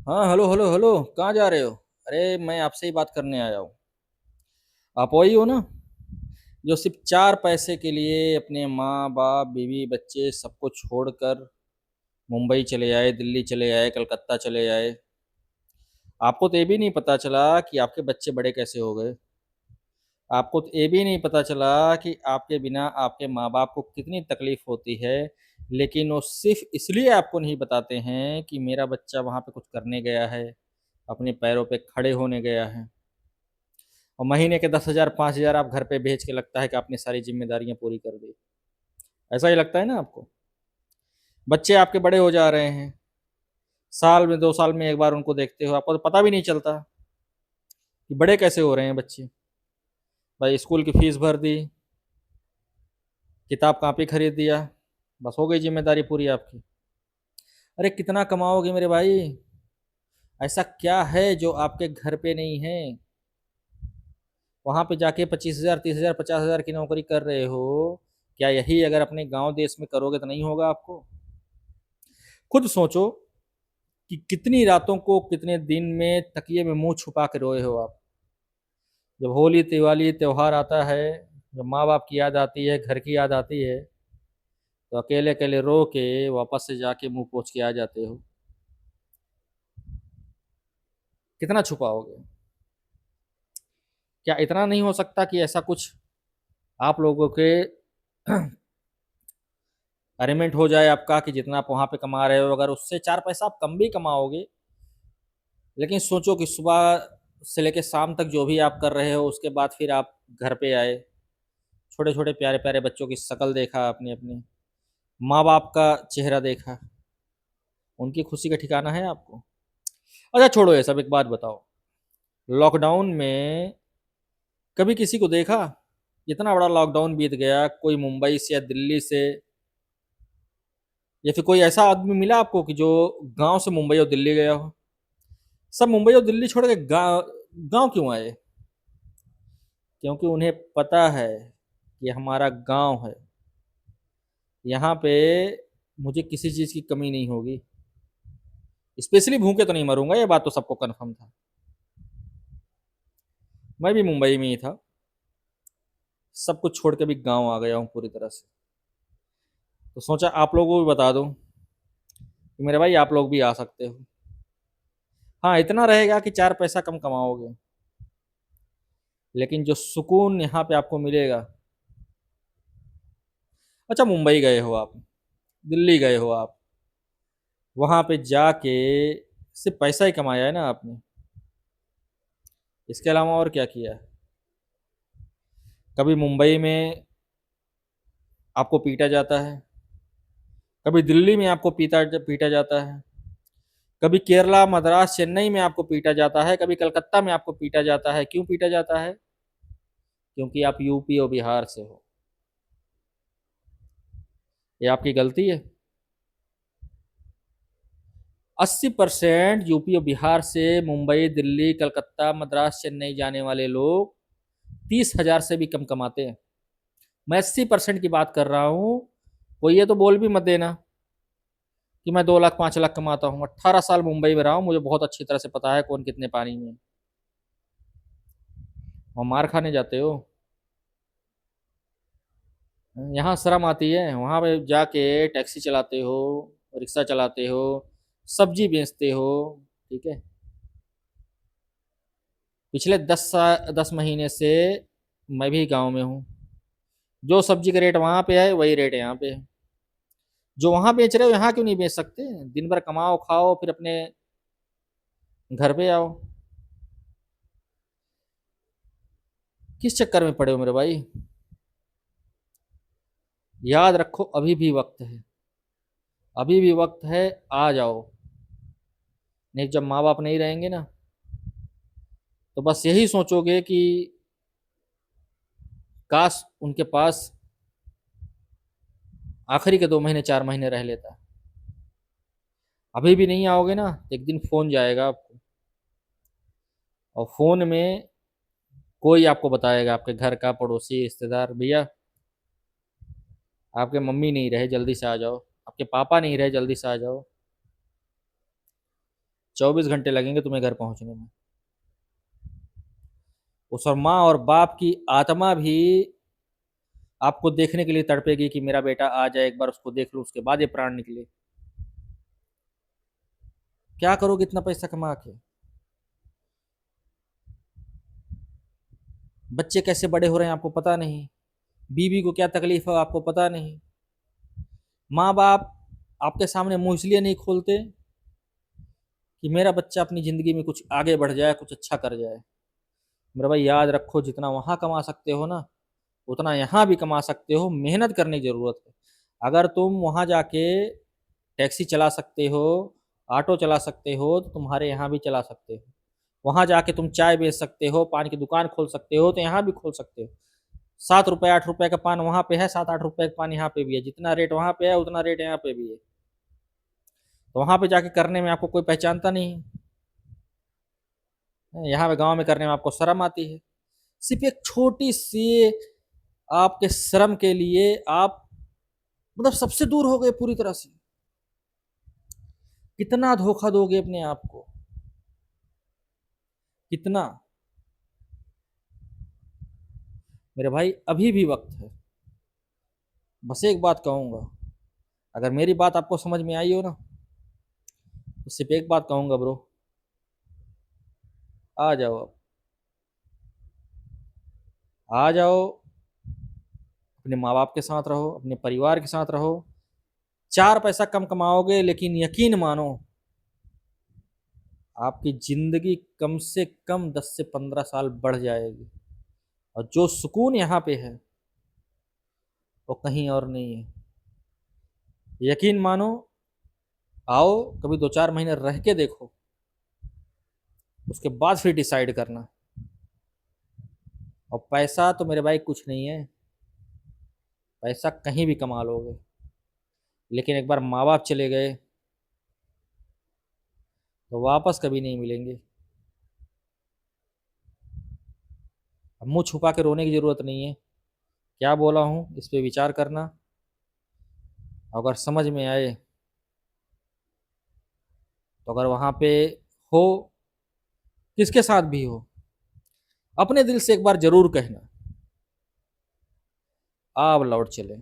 हाँ, hello hello hello, कहाँ जा रहे हो? अरे मैं आपसे ही बात करने आया हूँ। आप वही हो ना जो सिर्फ चार पैसे के लिए अपने माँ बाप बीवी बच्चे सबको छोड़कर मुंबई चले आए, दिल्ली चले आए, कलकत्ता चले आए। आपको तो ये भी नहीं पता चला कि आपके बच्चे बड़े कैसे हो गए। आपको तो ये भी नहीं पता चला कि आपके बिना आपके माँ बाप को कितनी तकलीफ होती है। लेकिन वो सिर्फ इसलिए आपको नहीं बताते हैं कि मेरा बच्चा वहाँ पे कुछ करने गया है, अपने पैरों पे खड़े होने गया है। और महीने के 10,000 5,000 आप घर पे भेज के लगता है कि आपने सारी जिम्मेदारियां पूरी कर दी। ऐसा ही लगता है ना आपको? बच्चे आपके बड़े हो जा रहे हैं, साल में 2 साल में एक बार उनको देखते हो, आपको तो पता भी नहीं चलता कि बड़े कैसे हो रहे हैं बच्चे। भाई स्कूल की फीस भर दी, किताब कापी खरीद दिया, बस हो गई जिम्मेदारी पूरी आपकी। अरे कितना कमाओगे मेरे भाई? ऐसा क्या है जो आपके घर पे नहीं है? वहां पे जाके 25,000 30,000 50,000 की नौकरी कर रहे हो। क्या यही अगर अपने गांव देश में करोगे तो नहीं होगा आपको? खुद सोचो कि कितनी रातों को कितने दिन में तकिए में मुंह छुपा के रोए हो आप। जब होली दिवाली त्योहार आता है, जब माँ बाप की याद आती है, घर की याद आती है, तो अकेले अकेले रो के वापस से जाके मुंह पोछ के आ जाते हो। कितना छुपाओगे? क्या इतना नहीं हो सकता कि ऐसा कुछ आप लोगों के अरेंजमेंट हो जाए आपका कि जितना आप वहां पे कमा रहे हो, अगर उससे चार पैसा आप कम भी कमाओगे, लेकिन सोचो कि सुबह से लेकर शाम तक जो भी आप कर रहे हो, उसके बाद फिर आप घर पे आए, छोटे छोटे प्यारे प्यारे बच्चों की शक्ल देखा आपने, अपने माँ बाप का चेहरा देखा, उनकी खुशी का ठिकाना है आपको? अच्छा छोड़ो ये सब, एक बात बताओ, लॉकडाउन में कभी किसी को देखा? इतना बड़ा लॉकडाउन बीत गया, कोई मुंबई से या दिल्ली से या फिर कोई ऐसा आदमी मिला आपको कि जो गांव से मुंबई और दिल्ली गया हो? सब मुंबई और दिल्ली छोड़ के गांव गांव क्यों आए? क्योंकि उन्हें पता है कि हमारा गांव है, यहाँ पे मुझे किसी चीज़ की कमी नहीं होगी। स्पेशली भूखे तो नहीं मरूंगा, ये बात तो सबको कन्फर्म था। मैं भी मुंबई में ही था, सब कुछ छोड़ के भी गांव आ गया हूँ पूरी तरह से। तो सोचा आप लोगों को भी बता दूं कि मेरे भाई आप लोग भी आ सकते हो। हाँ इतना रहेगा कि चार पैसा कम कमाओगे, लेकिन जो सुकून यहाँ पे आपको मिलेगा। अच्छा मुंबई गए हो आप, दिल्ली गए हो आप, वहां पे जाके सिर्फ पैसा ही कमाया है ना आपने? इसके अलावा और क्या किया है? कभी मुंबई में आपको पीटा जाता है, कभी दिल्ली में आपको पीटा पीटा जाता है, कभी केरला मद्रास चेन्नई में आपको पीटा जाता है, कभी कलकत्ता में आपको पीटा जाता है। क्यों पीटा जाता है? क्योंकि आप यूपी और बिहार से हो। ये आपकी गलती है। 80% यूपी और बिहार से मुंबई दिल्ली कलकत्ता मद्रास चेन्नई जाने वाले लोग 30,000 से भी कम कमाते हैं। मैं 80% की बात कर रहा हूँ। कोई ये तो बोल भी मत देना कि मैं 2 लाख 5 लाख कमाता हूँ। 18 साल मुंबई में रहा हूँ, मुझे बहुत अच्छी तरह से पता है कौन कितने पानी में है। और मार खाने जाते हो? यहाँ शर्म आती है? वहां पे जाके टैक्सी चलाते हो, रिक्शा चलाते हो, सब्जी बेचते हो। ठीक है, पिछले 10 महीने से मैं भी गांव में हूँ। जो सब्जी का रेट वहां पे है वही रेट यहाँ पे है। जो वहां बेच रहे हो यहाँ क्यों नहीं बेच सकते? दिन भर कमाओ खाओ फिर अपने घर पे आओ। किस चक्कर में पड़े हो मेरे भाई? याद रखो अभी भी वक्त है, अभी भी वक्त है। आ जाओ। नहीं जब माँ बाप नहीं रहेंगे ना, तो बस यही सोचोगे कि काश उनके पास आखिरी के 2 महीने 4 महीने रह लेता। अभी भी नहीं आओगे ना, तो एक दिन फोन जाएगा आपको, और फोन में कोई आपको बताएगा, आपके घर का पड़ोसी रिश्तेदार, भैया आपके मम्मी नहीं रहे जल्दी से आ जाओ, आपके पापा नहीं रहे जल्दी से आ जाओ। 24 घंटे लगेंगे तुम्हें घर पहुंचने में। उस और माँ और बाप की आत्मा भी आपको देखने के लिए तड़पेगी कि मेरा बेटा आ जाए, एक बार उसको देख लो, उसके बाद ये प्राण निकले। क्या करोगे इतना पैसा कमा के? बच्चे कैसे बड़े हो रहे हैं आपको पता नहीं, बीवी को क्या तकलीफ है आपको पता नहीं। माँ बाप आपके सामने मुंह इसलिए नहीं खोलते कि मेरा बच्चा अपनी ज़िंदगी में कुछ आगे बढ़ जाए, कुछ अच्छा कर जाए। मेरा भाई याद रखो, जितना वहाँ कमा सकते हो ना, उतना यहाँ भी कमा सकते हो। मेहनत करने की ज़रूरत है। अगर तुम वहाँ जाके टैक्सी चला सकते हो, ऑटो चला सकते हो, तो तुम्हारे यहाँ भी चला सकते हो। वहाँ जाके तुम चाय बेच सकते हो, पान की दुकान खोल सकते हो, तो यहाँ भी खोल सकते हो। 7 रुपये 8 रुपये का पान वहाँ पे है, 7 8 रुपये का पान यहाँ पे भी है। जितना रेट वहाँ पे है उतना रेट यहाँ पे भी है। तो वहाँ पे जाके करने में आपको कोई पहचानता नहीं है। यहाँ पे गाँव में करने में आपको शर्म आती है। सिर्फ एक छोटी सी आपके शर्म के लिए आप मतलब सबसे दूर हो गए पूरी तरह से। कितना धोखा दोगे अपने आप को, कितना? मेरे भाई अभी भी वक्त है। बस एक बात कहूंगा, अगर मेरी बात आपको समझ में आई हो ना, तो सिर्फ एक बात कहूंगा ब्रो, आ जाओ अब, आ जाओ। अपने माँ बाप के साथ रहो, अपने परिवार के साथ रहो। 4 पैसा कम कमाओगे, लेकिन यकीन मानो आपकी जिंदगी कम से कम 10 से 15 साल बढ़ जाएगी। और जो सुकून यहाँ पे है वो कहीं और नहीं है। यकीन मानो, आओ कभी 2 4 महीने रह के देखो, उसके बाद फिर डिसाइड करना। और पैसा तो मेरे भाई कुछ नहीं है, पैसा कहीं भी कमा लोगे, लेकिन एक बार माँ बाप चले गए तो वापस कभी नहीं मिलेंगे। अब मुंह छुपा के रोने की ज़रूरत नहीं है। क्या बोला हूँ इस पे विचार करना। अगर समझ में आए तो अगर वहाँ पे हो, किसके साथ भी हो, अपने दिल से एक बार ज़रूर कहना, आप लौट चले।